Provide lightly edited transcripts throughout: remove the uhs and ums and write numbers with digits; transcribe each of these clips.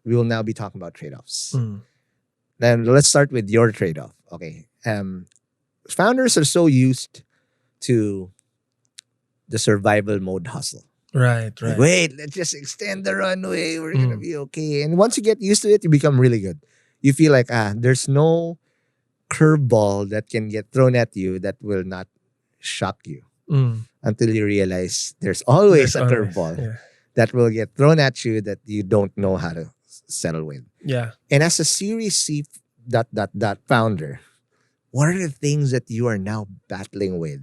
we will now be talking about trade-offs. Mm. Then let's start with your trade-off. Okay. Founders are so used to the survival mode hustle. Right. Like, wait, let's just extend the runway. We're gonna be okay. And once you get used to it, you become really good. You feel like there's no curveball that can get thrown at you that will not shock you until you realize there's always a curveball that will get thrown at you that you don't know how to settle with. Yeah. And as a Series C founder, what are the things that you are now battling with?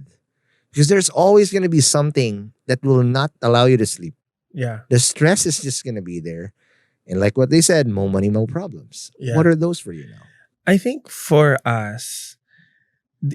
Because there's always going to be something that will not allow you to sleep. Yeah. The stress is just going to be there. And like what they said, more money, more problems. Yeah. What are those for you now? I think for us,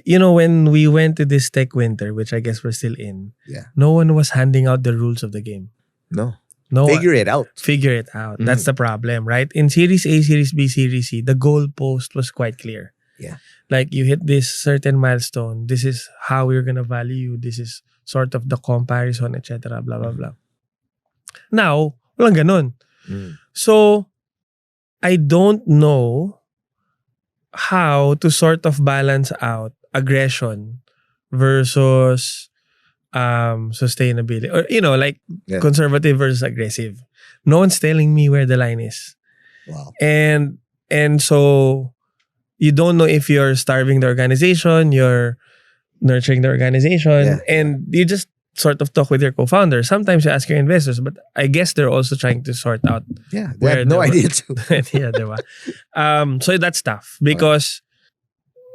when we went to this tech winter, which I guess we're still in, no one was handing out the rules of the game. No. Figure it out. Figure it out. That's the problem, right? In Series A, Series B, Series C, the goalpost was quite clear. Yeah. Like you hit this certain milestone. This is how we're gonna value you. This is sort of the comparison, etc. Blah blah blah. Now, walang ganun. So, I don't know how to sort of balance out aggression versus sustainability, or conservative versus aggressive. No one's telling me where the line is. Wow. And so you don't know if you're starving the organization, you're nurturing the organization, and you just sort of talk with your co-founder. Sometimes you ask your investors, but I guess they're also trying to sort out. Yeah, they have no idea too. Yeah, diba? So that's tough because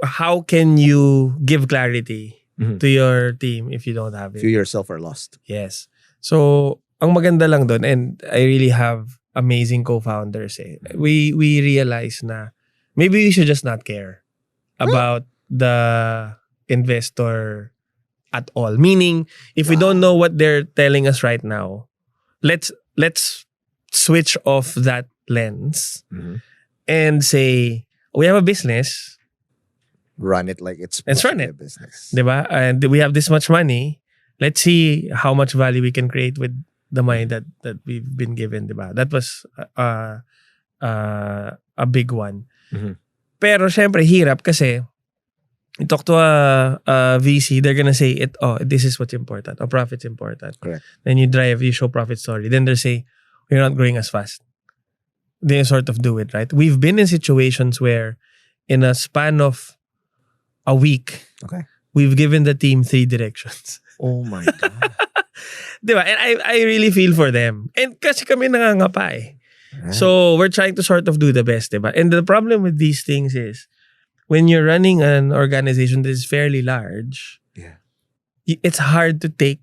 how can you give clarity to your team if you don't have it? If you yourself are lost. Yes. So, ang maganda lang dun, and I really have amazing co-founders. We realize na maybe we should just not care about the investor at all. Meaning, if we don't know what they're telling us right now, let's switch off that lens and say, we have a business. Run it like it's Let's run it. a business. Diba? And we have this much money. Let's see how much value we can create with the money that we've been given. Diba? That was a big one. Pero syempre, hirap kasi you talk to a VC, they're gonna say, this is what's important. Profit's important. Correct. Then you show profit story. Then they say, we're not growing as fast. Then you sort of do it, right? We've been in situations where in a span of a week, we've given the team 3 directions. Oh my God. Diba? And I really feel for them. And kasi kami nangangapa eh. Right. So we're trying to sort of do the best, diba? And the problem with these things is, when you're running an organization that is fairly large, it's hard to take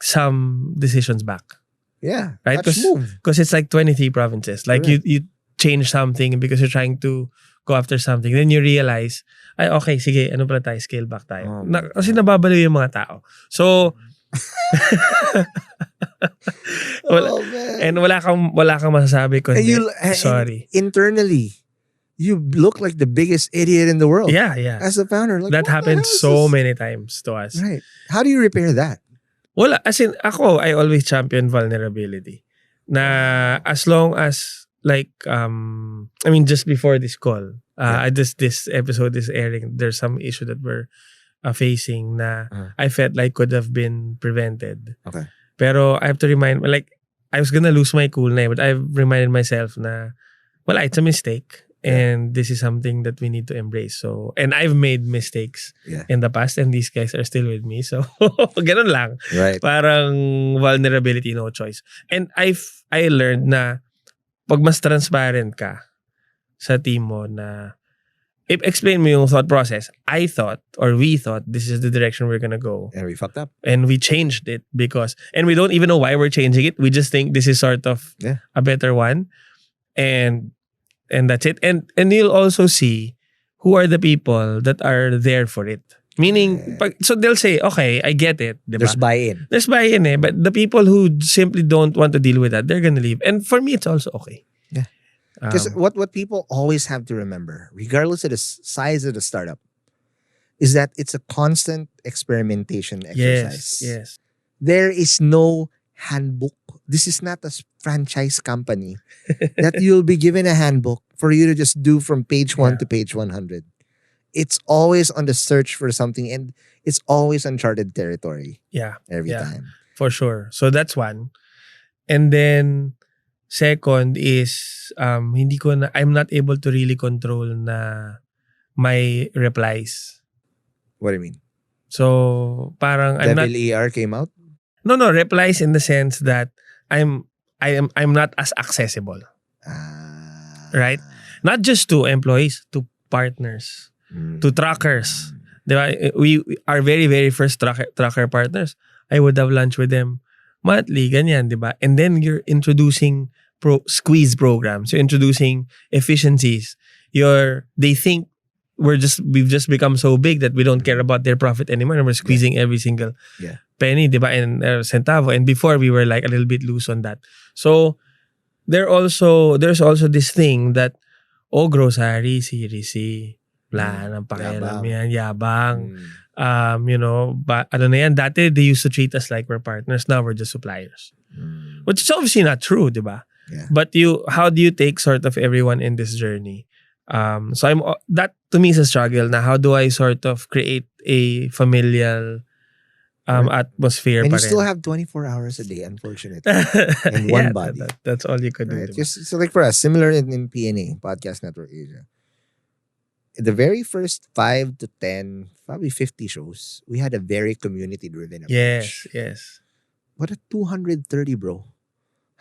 some decisions back. Yeah. Right? Because it's like 23 provinces. Like you change something because you're trying to go after something. Then you realize, okay, sige, ano pala tayo, scale back tayo. Kasi nababaliw yung mga tao. So, and wala kang masasabi kundi, sorry. Internally, you look like the biggest idiot in the world. Yeah. As a founder. Like, that happens so many times to us. Right. How do you repair that? Wala. As in, I always champion vulnerability. Na as long as, like, just before this call, this episode is airing, there's some issue that we're facing na I felt like could have been prevented. Okay. Pero I have to remind, like, I was gonna lose my cool na, but I've reminded myself na, it's a mistake. And this is something that we need to embrace. So, and I've made mistakes in the past, and these guys are still with me. So, ganun lang. Right. Parang vulnerability, no choice. And I learned na pag mas transparent ka sa team mo na explain mo yung thought process. We thought this is the direction we're gonna go. And we fucked up. And we changed it and we don't even know why we're changing it. We just think this is sort of a better one. And that's it. And you'll also see who are the people that are there for it. Meaning, so they'll say, okay, I get it. Diba? There's buy-in. Eh. But the people who simply don't want to deal with that, they're gonna leave. And for me, it's also okay. Yeah. Because what people always have to remember, regardless of the size of the startup, is that it's a constant experimentation exercise. Yes. There is no handbook. This is not a franchise company that you'll be given a handbook for you to just do from page 1 Yeah. to page 100. It's always on the search for something, and it's always uncharted territory Yeah. every Yeah. time. For sure. So that's one. And then second is I'm not able to really control na my replies. What do you mean? So parang I'm not Devil ER came out? no replies in the sense that I'm I'm not as accessible, right? Ah. Not just to employees, to partners, to truckers. Diba? Our very very first trucker partners, I would have lunch with them monthly, ganyan, diba? And then you're introducing squeeze programs. You're introducing efficiencies. They think we've just become so big that we don't care about their profit anymore, and we're squeezing every single Yeah. penny, diba? And centavo. And before we were like a little bit loose on that. So there's also this thing that Growsari CEO. Wala nang pakialam Yabang. yan, yabang. Mm. You know, but ano na yan, dati they used to treat us like we're partners, now we're just suppliers. Which is obviously not true, di ba? Yeah. But how do you take sort of everyone in this journey? So that to me is a struggle na how do I sort of create a familial Right. atmosphere And pa you still rin. have 24 hours a day, unfortunately. In one body. That's all you could do. Right? Diba? Just so like for us, similar in PNA, Podcast Network Asia. The very first 5 to 10, probably 50 shows, we had a very community-driven approach. Yes. But at 230, bro,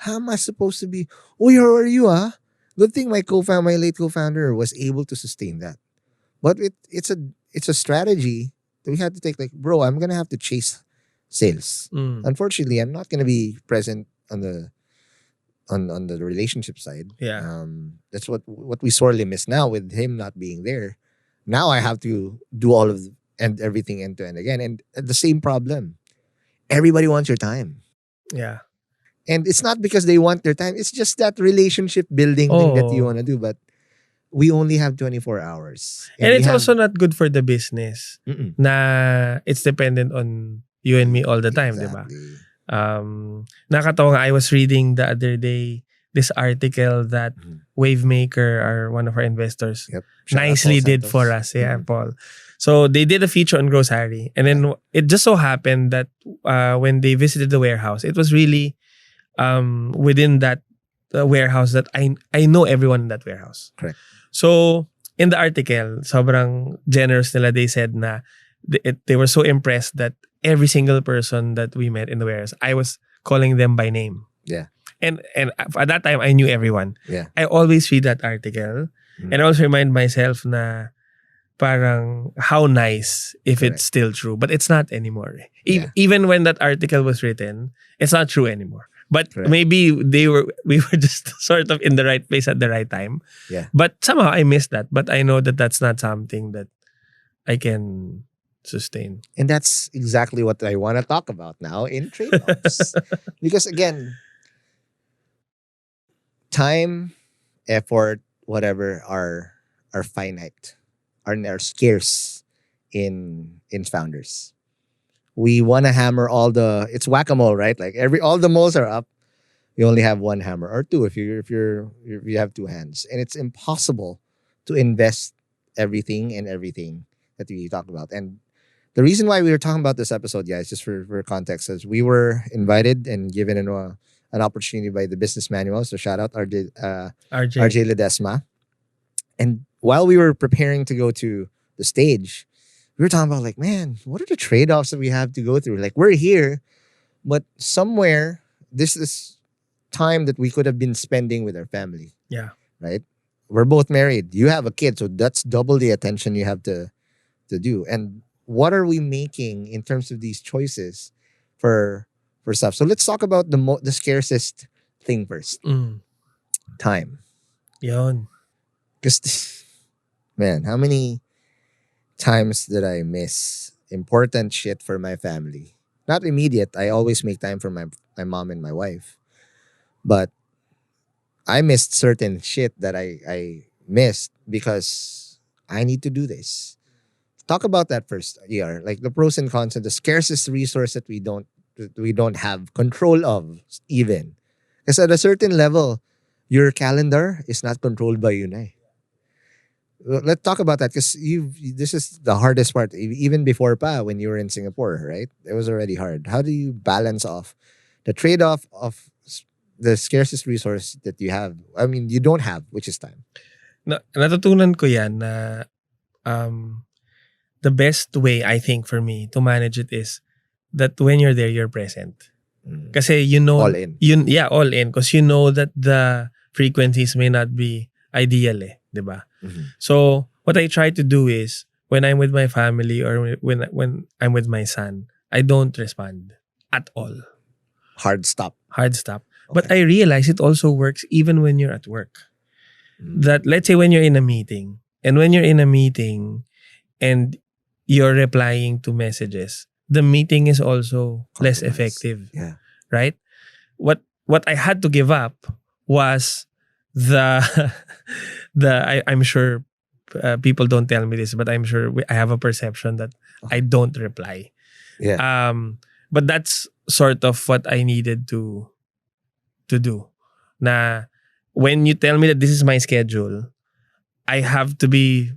how am I supposed to be? Oh, how are you, ah? Good thing my late co-founder was able to sustain that. But it's a strategy that we had to take. Like, bro, I'm gonna have to chase sales. Unfortunately, I'm not gonna be present on the relationship side. Yeah. That's what we sorely miss now with him not being there. Now I have to do all of and everything end to end again, and the same problem. Everybody wants your time. Yeah. And it's not because they want their time. It's just that relationship building thing that you want to do. But we only have 24 hours. And it's also not good for the business na it's dependent on you and me all the time, Exactly. diba? Nakatawa nga, I was reading the other day this article that Wavemaker, one of our investors, nicely did for us. Yeah, Paul. So they did a feature on Growsari. And then it just so happened that when they visited the warehouse, it was really within that warehouse that I know everyone in that warehouse. Correct. So in the article, sobrang generous nila. They said na they were so impressed that every single person that we met in the warehouse, I was calling them by name. Yeah. And at that time, I knew everyone. Yeah. I always read that article and I also remind myself na parang how nice if it's still true. But it's not anymore. Even when that article was written, it's not true anymore. But maybe we were just sort of in the right place at the right time. Yeah. But somehow I missed that. But I know that that's not something that I can sustain. And that's exactly what I want to talk about now in trade-offs. Because again, time, effort, whatever are finite, are scarce in founders. We want to hammer it's whack-a-mole, right? Like all the moles are up. You only have one hammer or two if you have two hands. And it's impossible to invest everything that we talk about. And the reason why we were talking about this episode, guys, just for context, is we were invited and given an opportunity by the Business Manual. So shout out RJ Ledesma. And while we were preparing to go to the stage, we were talking about like, man, what are the trade-offs that we have to go through? Like, we're here, but somewhere this is time that we could have been spending with our family. Yeah. Right? We're both married. You have a kid, so that's double the attention you have to do. And what are we making in terms of these choices for stuff? So let's talk about the scarcest thing first. Time. Yon. Because, man, how many times did I miss important shit for my family? Not immediate. I always make time for my mom and my wife. But I missed certain shit that I missed because I need to do this. Talk about that first, ER. Like the pros and cons of the scarcest resource that we don't that we don't have control of even. Because at a certain level, your calendar is not controlled by you, na. Let's talk about that because you. This is the hardest part. Even before pa, when you were in Singapore, right? It was already hard. How do you balance off the trade-off of the scarcest resource that you have? I mean, you don't have, which is time. Natutunan ko yan na the best way, I think, for me to manage it is that when you're there, you're present. Kasi you know, all in. All in. Because you know that the frequencies may not be ideal, diba? So what I try to do is when I'm with my family or when I'm with my son, I don't respond at all. Hard stop. Okay. But I realize it also works even when you're at work. That let's say when you're in a meeting and you're replying to messages, the meeting is also less effective. Yeah. Right? What I had to give up was I'm sure people don't tell me this, but I'm sure I have a perception that I don't reply. Yeah. But that's sort of what I needed to do. Na when you tell me that this is my schedule, I have to be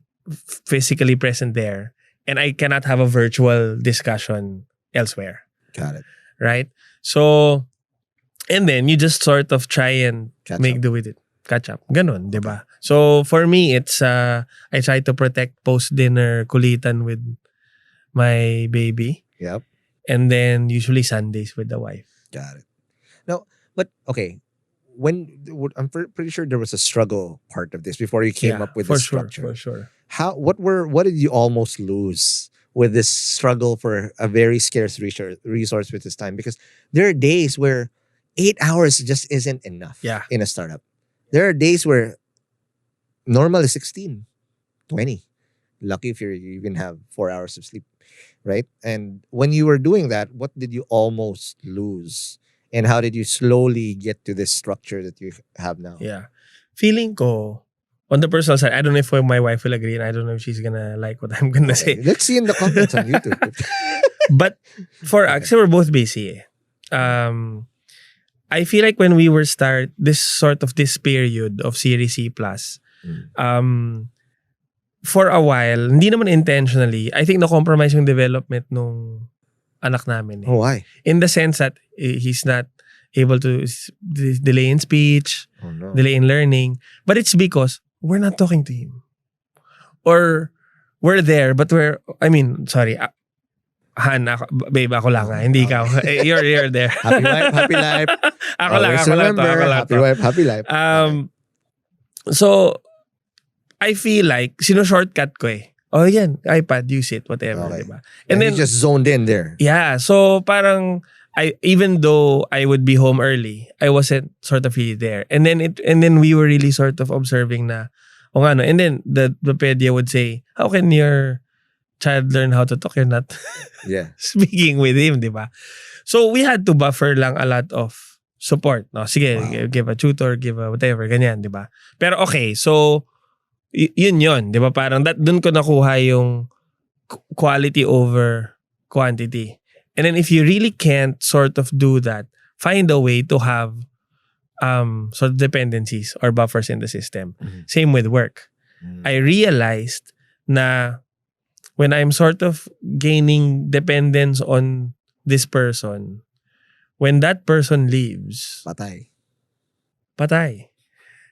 physically present there, and I cannot have a virtual discussion elsewhere. Got it. Right? So, and then you just sort of try and make do with it. Catch up. Ganon, di ba? So, for me, it's, I try to protect post-dinner kulitan with my baby. Yep. And then, usually Sundays with the wife. Got it. No, but, okay. I'm pretty sure there was a struggle part of this before you came up with the structure. For sure. What did you almost lose with this struggle for a very scarce resource with this time? Because there are days where 8 hours just isn't enough in a startup. There are days where normal is 16, 20. Lucky if you even have 4 hours of sleep, right? And when you were doing that, what did you almost lose? And how did you slowly get to this structure that you have now? Yeah. Feeling ko, on the personal side, I don't know if my wife will agree and I don't know if she's gonna like what I'm gonna say. Let's see in the comments on YouTube. But for us, we're both busy. I feel like when we were this period of Series C+, for a while, hindi naman intentionally, I think na-compromise yung development nung anak namin. Oh, why? In the sense that he's not able to delay in speech, delay in learning. But it's because we're not talking to him. Or we're there, but sorry, Han, babe, ako lang hindi ikaw. You're there. Happy wife, happy life. Ako lang. Happy wife, happy life. So, I feel like, shortcut ko Oh, yan, iPad, use it, whatever, diba? And then you just zoned in there. Yeah, so parang, even though I would be home early, I wasn't sort of really there. And then we were really sort of observing na, and then the pedia would say, how can your child learn how to talk? You're not speaking with him, di ba? So we had to buffer lang a lot of support. No, sige, give a tutor, give a whatever, ganyan, di ba? Pero okay, so yun, di ba? Parang dun ko nakuha yung quality over quantity. And then if you really can't sort of do that, find a way to have sort of dependencies or buffers in the system. Same with work. I realized na when I'm sort of gaining dependence on this person, when that person leaves, patay.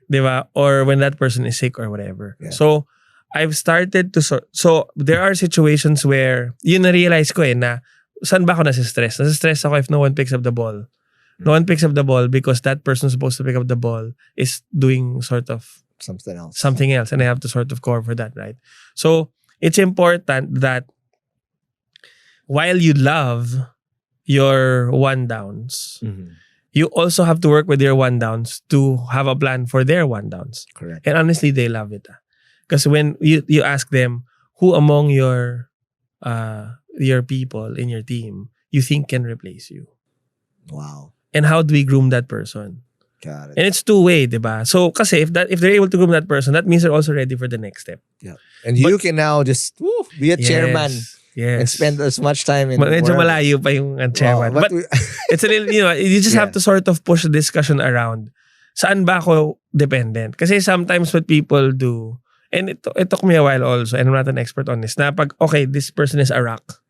Diba? Or when that person is sick or whatever. Yeah. So, I've started to so there are situations where yun na-realize ko na saan ba ako nasa-stress? Nasa-stress ako if no one picks up the ball. No one picks up the ball because that person supposed to pick up the ball is doing sort of something else, and I have to sort of cover that, right? So, it's important that while you love your one downs, you also have to work with your one downs to have a plan for their one downs. Correct. And honestly, they love it. Because when you ask them, who among your people in your team you think can replace you? Wow. And how do we groom that person? Got it. And it's two-way, diba? So, kasi if they're able to groom that person, that means they're also ready for the next step. Yeah. And you can now just be a chairman. Yes. and spend as much time in Medyo wherever. malayo pa yung chairman. But But it's a little, you just have to sort of push the discussion around. Saan ba ako dependent? Kasi sometimes what people do, and it took me a while also, and I'm not an expert on this, na pag, okay, this person is a rock,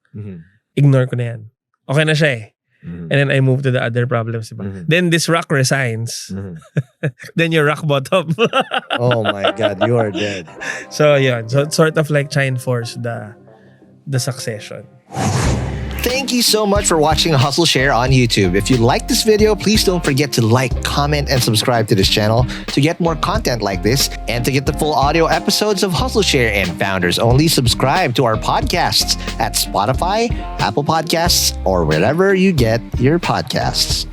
ignore ko na yan. Okay na siya eh. And then I move to the other problems. Diba? Then this rock resigns. Then you're rock bottom. oh my God, you are dead. So yun. So it's sort of like try and force the succession. Thank you so much for watching Hustleshare on YouTube. If you like this video, please don't forget to like, comment, and subscribe to this channel to get more content like this. And to get the full audio episodes of Hustleshare and Founders Only, subscribe to our podcasts at Spotify, Apple Podcasts, or wherever you get your podcasts.